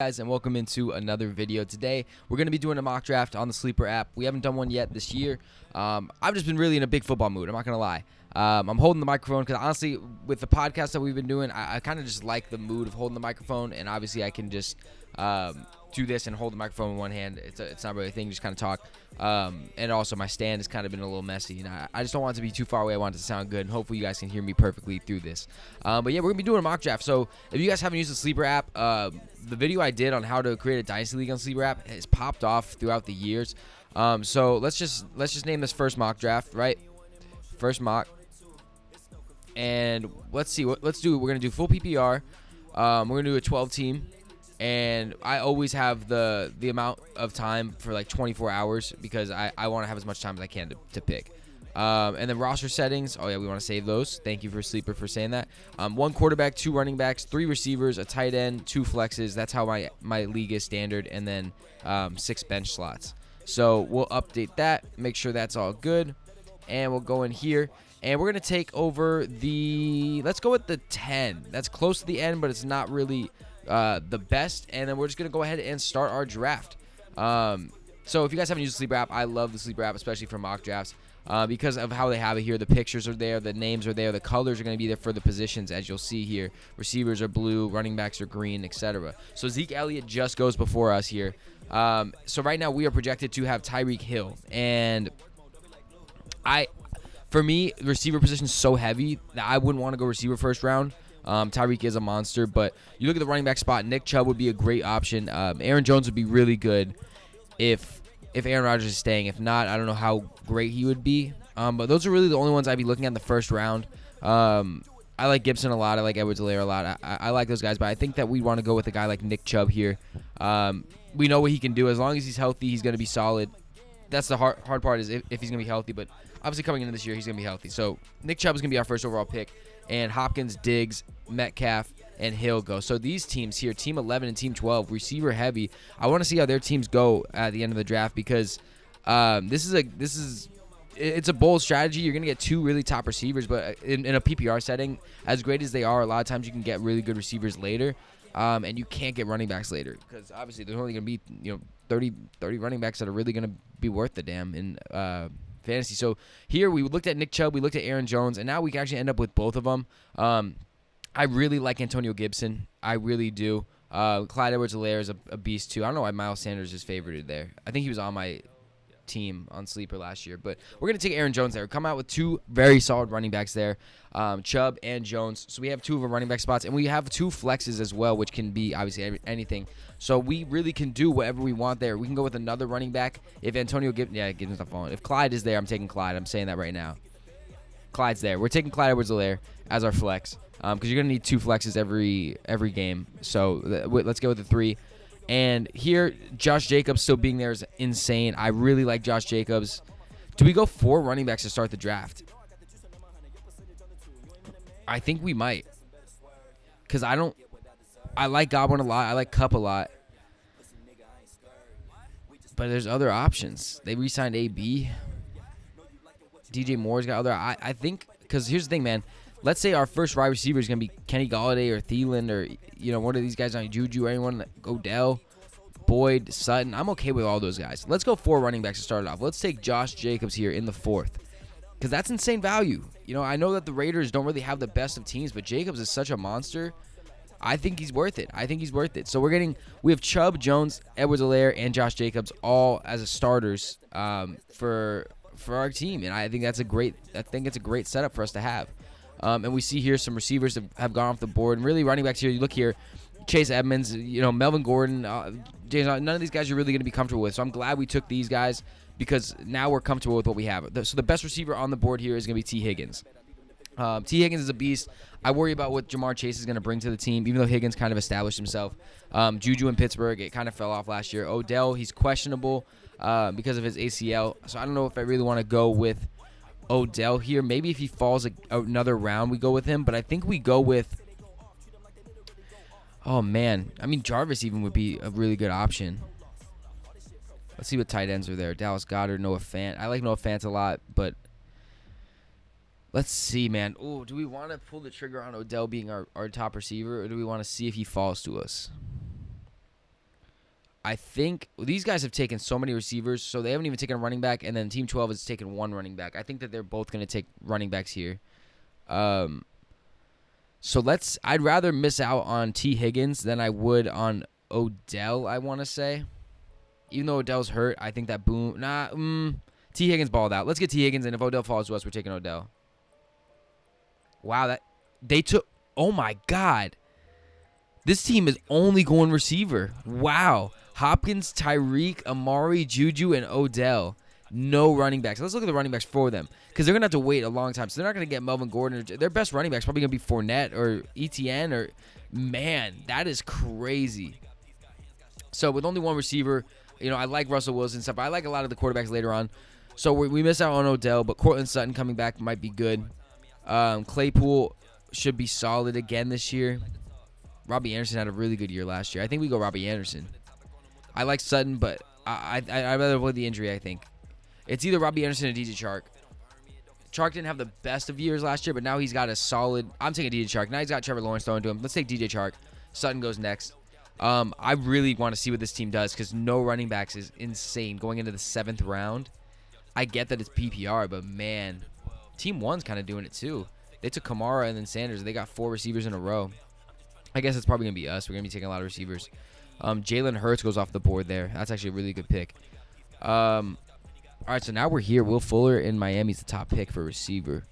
Guys, and welcome into another video. Today we're going to be doing a mock draft on the Sleeper app. We haven't done one yet this year. I've just been really in a big football mood, I'm not going to lie. I'm holding the microphone because honestly with the podcast that we've been doing, I kind of just like the mood of holding the microphone, and obviously I can just do this and hold the microphone in one hand. It's not really a thing, just kind of talk. And also my stand has kind of been a little messy, and I just don't want it to be too far away. I want it to sound good, and hopefully you guys can hear me perfectly through this. But yeah, we're going to be doing a mock draft. So if you guys haven't used the Sleeper app, the video I did on how to create a dynasty league on Sleeper app has popped off throughout the years. So let's just name this first mock draft, right? First mock. And let's see what let's do. We're gonna do full PPR. We're gonna do a 12 team, and I always have the amount of time for like 24 hours because I want to have as much time as I can to pick. And then roster settings. Oh yeah, we want to save those. Thank you for Sleeper for saying that. 1 quarterback, 2 running backs, 3 receivers, a tight end, 2 flexes. That's how my league is standard, and then 6 bench slots. So we'll update that, make sure that's all good, and we'll go in here. And we're going to take over let's go with the 10. That's close to the end, but it's not really the best. And then we're just going to go ahead and start our draft. So if you guys haven't used the Sleeper app, I love the Sleeper app, especially for mock drafts, because of how they have it here. The pictures are there, the names are there, the colors are going to be there for the positions, as you'll see here. Receivers are blue, running backs are green, etc. So Zeke Elliott just goes before us here. So right now we are projected to have Tyreek Hill. And for me, the receiver position is so heavy that I wouldn't want to go receiver first round. Tyreek is a monster, but you look at the running back spot, Nick Chubb would be a great option. Aaron Jones would be really good if Aaron Rodgers is staying. If not, I don't know how great he would be. But those are really the only ones I'd be looking at in the first round. I like Gibson a lot. I like Edwards-Helaire a lot. I like those guys, but I think that we want to go with a guy like Nick Chubb here. We know what he can do. As long as he's healthy, he's going to be solid. That's the hard part is if he's going to be healthy, but obviously coming into this year, he's going to be healthy. So Nick Chubb is going to be our first overall pick, and Hopkins, Diggs, Metcalf, and Hill go. So these teams here, Team 11 and Team 12, receiver heavy. I want to see how their teams go at the end of the draft because it's a bold strategy. You're going to get 2 really top receivers, but in a PPR setting, as great as they are, a lot of times you can get really good receivers later, and you can't get running backs later because obviously there's only going to be 30 running backs that are really going to be worth the damn in fantasy. So here we looked at Nick Chubb, we looked at Aaron Jones, and now we can actually end up with both of them. I really like Antonio Gibson. I really do. Clyde Edwards-Helaire is a beast too. I don't know why Miles Sanders is favorited there. I think he was on my team on Sleeper last year, but we're going to take Aaron Jones there. Come out with 2 very solid running backs there, Chubb and Jones. So we have 2 of our running back spots, and we have 2 flexes as well, which can be obviously anything. So we really can do whatever we want there. We can go with another running back. If Antonio Gibson's not falling. If Clyde is there, I'm taking Clyde. I'm saying that right now. Clyde's there. We're taking Clyde Edwards-Helaire as our flex because you're going to need 2 flexes every game. So let's go with the 3. And here, Josh Jacobs still being there is insane. I really like Josh Jacobs. Do we go 4 running backs to start the draft? I think we might. Because I like Godwin a lot. I like Kupp a lot. But there's other options. They re-signed AB. DJ Moore's got other. I think, because here's the thing, man. Let's say our first wide receiver is going to be Kenny Golladay or Thielen or, one of these guys on Juju or anyone, Odell, Boyd, Sutton. I'm okay with all those guys. Let's go 4 running backs to start it off. Let's take Josh Jacobs here in the 4th because that's insane value. I know that the Raiders don't really have the best of teams, but Jacobs is such a monster. I think he's worth it. So we have Chubb, Jones, Edwards-Helaire, and Josh Jacobs all as starters for our team, and I think it's a great setup for us to have. And we see here some receivers have gone off the board. And really running backs here, you look here, Chase Edmonds, Melvin Gordon, James, none of these guys you're really going to be comfortable with. So I'm glad we took these guys because now we're comfortable with what we have. So the best receiver on the board here is going to be T. Higgins. T. Higgins is a beast. I worry about what Jamar Chase is going to bring to the team, even though Higgins kind of established himself. Juju in Pittsburgh, it kind of fell off last year. Odell, he's questionable because of his ACL. So I don't know if I really want to go with Odell here. Maybe if he falls another round, we go with him. But I think we go with, oh man, Jarvis even would be a really good option. Let's see what tight ends are there. Dallas Goedert, Noah Fant. I like Noah Fant a lot, but let's see, man. Oh, do we want to pull the trigger on Odell being our top receiver, or do we want to see if he falls to us? I think these guys have taken so many receivers, so they haven't even taken a running back, and then Team 12 has taken one running back. I think that they're both going to take running backs here. So I'd rather miss out on T. Higgins than I would on Odell, I want to say. Even though Odell's hurt, I think that T. Higgins balled out. Let's get T. Higgins, and if Odell falls to us, we're taking Odell. Wow, oh my God. This team is only going receiver. Wow. Hopkins, Tyreek, Amari, Juju, and Odell. No running backs. Let's look at the running backs for them, because they're going to have to wait a long time. So they're not going to get Melvin Gordon. Their best running back's probably going to be Fournette or ETN. Man, that is crazy. So with only one receiver, I like Russell Wilson stuff. I like a lot of the quarterbacks later on. So we miss out on Odell, but Cortland Sutton coming back might be good. Claypool should be solid again this year. Robbie Anderson had a really good year last year. I think we go Robbie Anderson. I like Sutton, but I'd rather avoid the injury, I think. It's either Robbie Anderson or DJ Chark. Chark didn't have the best of years last year, but now he's got a solid... I'm taking DJ Chark. Now he's got Trevor Lawrence throwing to him. Let's take DJ Chark. Sutton goes next. I really want to see what this team does, because no running backs is insane going into the 7th round. I get that it's PPR, but man, Team 1's kind of doing it too. They took Kamara and then Sanders. They got 4 receivers in a row. I guess it's probably going to be us. We're going to be taking a lot of receivers. Jalen Hurts goes off the board there. That's actually a really good pick. All right, so now we're here. Will Fuller in Miami's the top pick for receiver.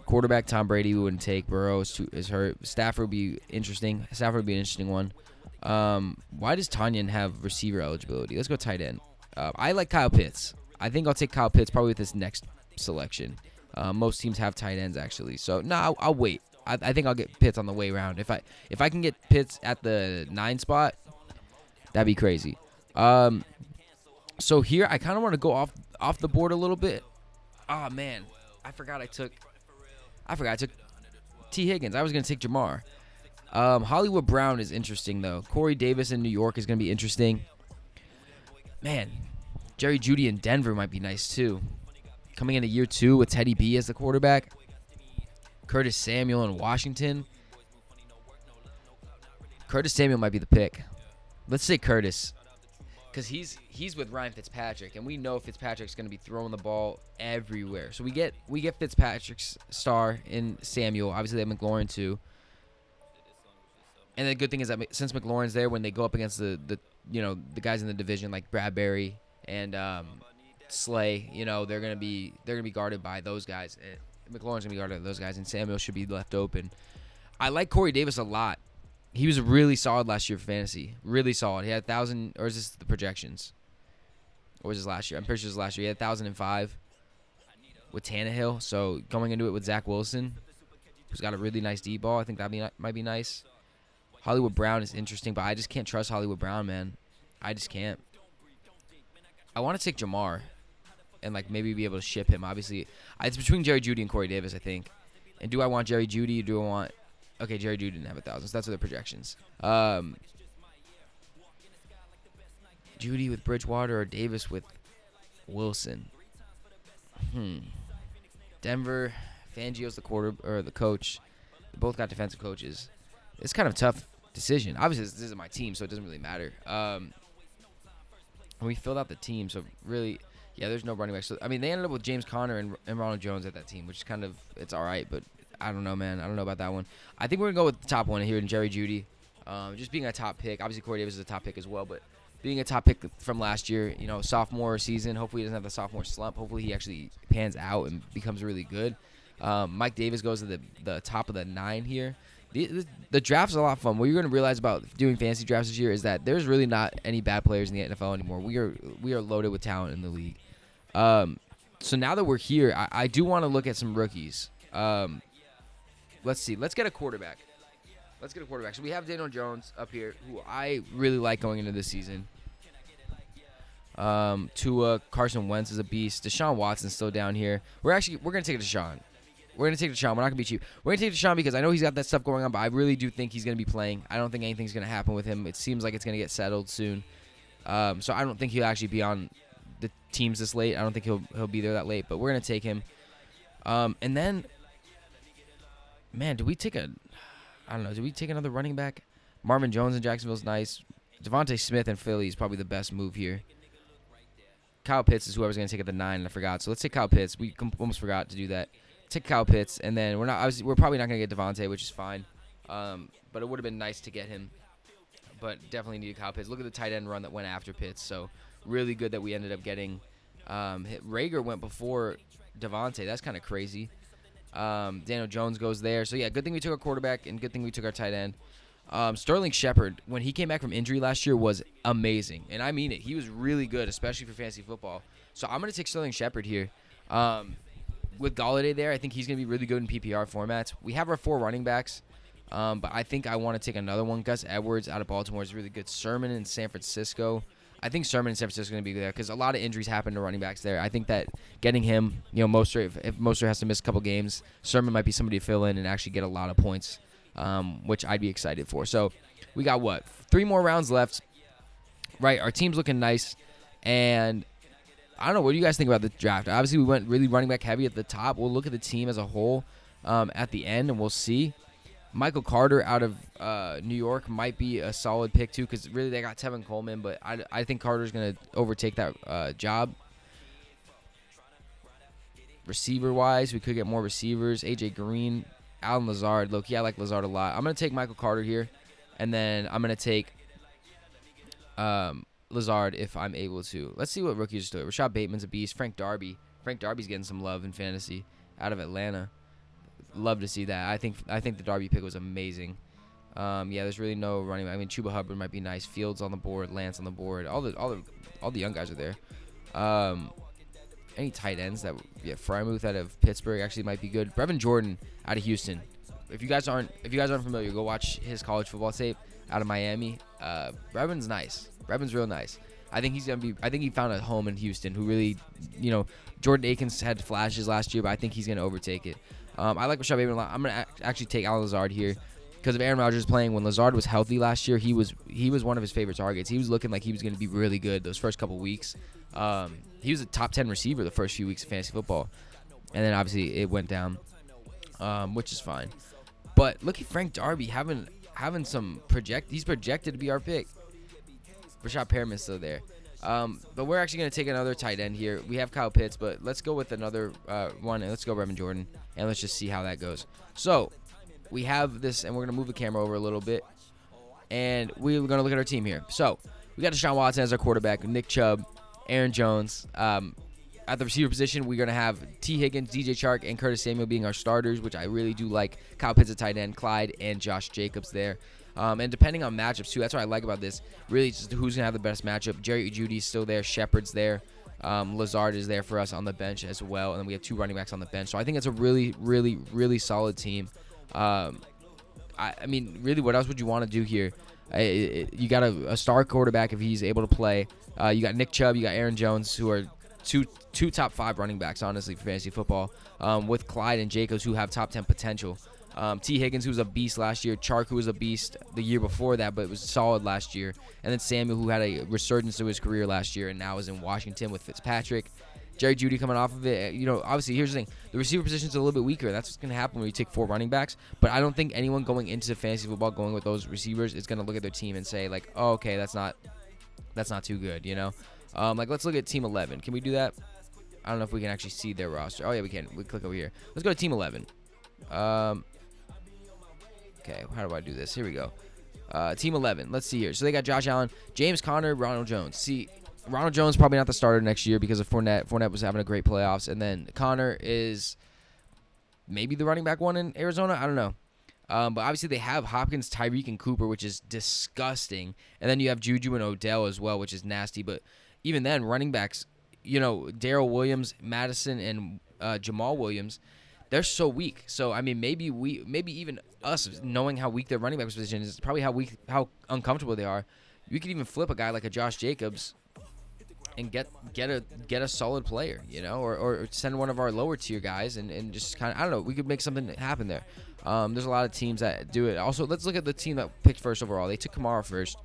Quarterback, Tom Brady we wouldn't take. Burrow is hurt. Stafford would be interesting. Stafford would be an interesting one. Why does Tanyan have receiver eligibility? Let's go tight end. I like Kyle Pitts. I think I'll take Kyle Pitts probably with this next selection. Most teams have tight ends, actually. So, no, I'll wait. I think I'll get Pitts on the way around. If I can get Pitts at the 9 spot, that'd be crazy. So here I kind of want to go off the board a little bit. Oh man, I forgot I took T. Higgins. I was gonna take Jamar. Hollywood Brown is interesting though. Corey Davis in New York is gonna be interesting. Man, Jerry Jeudy in Denver might be nice too. Coming into year 2 with Teddy B as the quarterback. Curtis Samuel in Washington. Curtis Samuel might be the pick. Let's say Curtis, because he's with Ryan Fitzpatrick, and we know Fitzpatrick's going to be throwing the ball everywhere. So we get Fitzpatrick's star in Samuel. Obviously, they have McLaurin too. And the good thing is that since McLaurin's there, when they go up against the guys in the division like Bradbury and Slay, they're gonna be guarded by those guys. McLaurin's gonna be guarded by those guys, and Samuel should be left open. I like Corey Davis a lot. He was really solid last year for fantasy. Really solid. He had 1,000, or is this the projections? Or was this last year? I'm pretty sure it was last year. He had 1,005 with Tannehill. So going into it with Zach Wilson, who's got a really nice deep ball, I think that might be nice. Hollywood Brown is interesting, but I just can't trust Hollywood Brown, man. I just can't. I want to take Jamar and maybe be able to ship him. Obviously, it's between Jerry Jeudy and Corey Davis, I think. And do I want Jerry Jeudy? Do I want... Okay, Jerry Jeudy didn't have 1,000, so that's what the projections. Jeudy with Bridgewater or Davis with Wilson? Denver, Fangio's the coach. They both got defensive coaches. It's kind of a tough decision. Obviously, this isn't my team, so it doesn't really matter. We filled out the team, so really, yeah, there's no running back. So, I mean, they ended up with James Conner and Ronald Jones at that team, which is kind of, it's all right, but I don't know, man. I don't know about that one. I think we're going to go with the top one here in Jerry Jeudy. Just being a top pick. Obviously, Corey Davis is a top pick as well, but being a top pick from last year, sophomore season, hopefully he doesn't have the sophomore slump. Hopefully he actually pans out and becomes really good. Mike Davis goes to the top of the 9 here. The draft's a lot of fun. What you're going to realize about doing fantasy drafts this year is that there's really not any bad players in the NFL anymore. We are loaded with talent in the league. So now that we're here, I do want to look at some rookies. Let's see. Let's get a quarterback. So we have Daniel Jones up here, who I really like going into this season. Tua, Carson Wentz is a beast. Deshaun Watson's still down here. We're going to take Deshaun. We're going to take Deshaun. We're not going to be cheap. We're going to take Deshaun because I know he's got that stuff going on, but I really do think he's going to be playing. I don't think anything's going to happen with him. It seems like it's going to get settled soon. So I don't think he'll actually be on the teams this late. I don't think he'll be there that late, but we're going to take him. And then, man, do we take another running back? Marvin Jones in Jacksonville's nice. Devontae Smith and Philly is probably the best move here. Kyle Pitts is whoever's going to take at the 9, and I forgot. So let's take Kyle Pitts. We almost forgot to do that. Take Kyle Pitts, and then we're probably not going to get Devontae, which is fine. But it would have been nice to get him. But definitely needed Kyle Pitts. Look at the tight end run that went after Pitts. So really good that we ended up getting. Rager went before Devontae. That's kind of crazy. Daniel Jones goes there. So, yeah, good thing we took our quarterback, and good thing we took our tight end. Sterling Shepard, when he came back from injury last year, was amazing. And I mean it. He was really good, especially for fantasy football. So I'm going to take Sterling Shepard here. With Galladay there, I think he's going to be really good in PPR formats. We have our 4 running backs, but I think I want to take another one. Gus Edwards out of Baltimore is really good. Sermon in San Francisco. I think Sermon in San Francisco is going to be there because a lot of injuries happen to running backs there. I think that getting him, Mostert, if Mostert has to miss a couple games, Sermon might be somebody to fill in and actually get a lot of points. Which I'd be excited for. So we got 3 more rounds left. Right, our team's looking nice, and I don't know. What do you guys think about the draft? Obviously, we went really running back heavy at the top. We'll look at the team as a whole at the end, and we'll see. Michael Carter out of New York might be a solid pick too, because really they got Tevin Coleman, but I think Carter's going to overtake that job. Receiver-wise, we could get more receivers. A.J. Green, Alan Lazard. Look, I like Lazard a lot. I'm going to take Michael Carter here, and then I'm going to take Lazard if I'm able to. Let's see what rookies are doing. Rashad Bateman's a beast. Frank Darby's getting some love in fantasy out of Atlanta. Love to see that. I think the Darby pick was amazing. There's really no running. I mean, Chuba Hubbard might be nice. Fields on the board. Lance on the board. All the young guys are there. Any tight ends that Frymouth out of Pittsburgh actually might be good. Brevin Jordan out of Houston. If you guys aren't familiar, go watch his college football tape out of Miami. Brevin's nice. Brevin's real nice. I think he found a home in Houston. Who really, Jordan Akins had flashes last year, but I think he's gonna overtake it. I like Rashad Bateman a lot. I'm gonna actually take Alan Lazard here because of Aaron Rodgers playing. When Lazard was healthy last year, he was one of his favorite targets. He was looking like he was gonna be really good those first couple weeks. He was a top 10 receiver the first few weeks of fantasy football, and then obviously it went down, which is fine. But look at Frank Darby having some He's projected to be our pick. Rashad Perriman's still there. But we're actually going to take another tight end here. We have Kyle Pitts, but let's go with another one, and let's go Brevin Jordan, and let's just see how that goes. So we have this, and we're going to move the camera over a little bit, and we're going to look at our team here. So we got Deshaun Watson as our quarterback, Nick Chubb, Aaron Jones. At the receiver position, we're going to have T. Higgins, DJ Chark, and Curtis Samuel being our starters, which I really do like. Kyle Pitts at tight end, Clyde, and Josh Jacobs there. And depending on matchups, too, that's what I like about this. Really, just who's going to have the best matchup. Jerry Judy's still there. Shepard's there. Lazard is there for us on the bench as well. And then we have 2 running backs on the bench. So I think it's a really, really, really solid team. I mean, really, what else would you want to do here? You got a star quarterback if he's able to play. You got Nick Chubb. You got Aaron Jones, who are two top 5 running backs, honestly, for fantasy football, with Clyde and Jacobs, who have top 10 potential. T. Higgins, who was a beast last year. Chark, who was a beast the year before that, but was solid last year. And then Samuel, who had a resurgence to his career last year and now is in Washington with Fitzpatrick. Jerry Jeudy coming off of it. Obviously, here's the thing. The receiver position is a little bit weaker. That's what's going to happen when you take 4 running backs. But I don't think anyone going into fantasy football going with those receivers is going to look at their team and say, like, oh, okay, that's not too good, let's look at Team 11. Can we do that? I don't know if we can actually see their roster. Oh, yeah, we can. We click over here. Let's go to Team 11. Okay, how do I do this? Here we go. Team 11. Let's see here. So they got Josh Allen, James Conner, Ronald Jones. See, Ronald Jones probably not the starter next year because of Fournette. Fournette was having a great playoffs. And then Conner is maybe the running back one in Arizona. I don't know. But obviously they have Hopkins, Tyreek, and Cooper, which is disgusting. And then you have Juju and Odell as well, which is nasty. But even then, running backs, Darrell Williams, Madison, and Jamal Williams, they're so weak. So, I mean, maybe even us knowing how weak their running back position is, probably how uncomfortable they are. We could even flip a guy like a Josh Jacobs and get a solid player, or send one of our lower tier guys and just kind of, I don't know, we could make something happen there. There's a lot of teams that do it. Also, let's look at the team that picked first overall. They took Kamara first.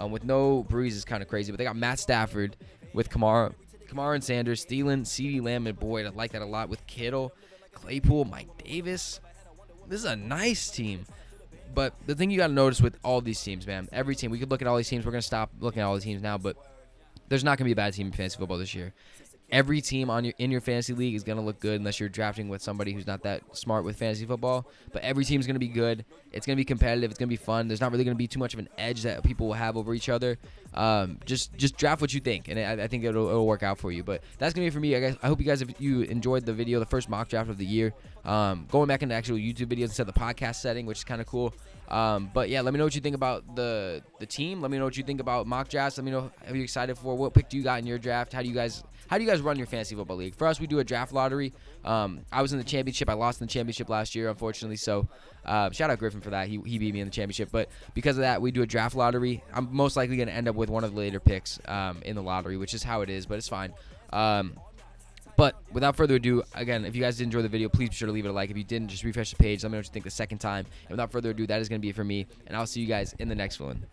With no Breeze is kind of crazy, but they got Matt Stafford with Kamara and Sanders, Thielen, CeeDee Lamb, and Boyd. I like that a lot with Kittle, Claypool, Mike Davis. This is a nice team. But the thing you got to notice with all these teams, man, every team, we could look at all these teams. We're going to stop looking at all the teams now, but there's not going to be a bad team in fantasy football this year. Every team in your fantasy league is going to look good unless you're drafting with somebody who's not that smart with fantasy football. But every team is going to be good. It's going to be competitive. It's going to be fun. There's not really going to be too much of an edge that people will have over each other. Just draft what you think, and I think it'll work out for you. But that's going to be it for me. I hope you guys, if you enjoyed the video, the first mock draft of the year, going back into actual YouTube videos instead of the podcast setting, which is kind of cool. But yeah, let me know what you think about the team. Let me know what you think about mock drafts. Let me know what you're excited for. What pick do you got in your draft? How do you guys run your fantasy football league? For us, we do a draft lottery. I was in the championship. I lost in the championship last year, unfortunately. So shout out Griffin for that. He beat me in the championship. But because of that, we do a draft lottery. I'm most likely going to end up with one of the later picks in the lottery, which is how it is. But it's fine. But without further ado, again, if you guys did enjoy the video, please be sure to leave it a like. If you didn't, just refresh the page. Let me know what you think the second time. And without further ado, that is going to be it for me. And I'll see you guys in the next one.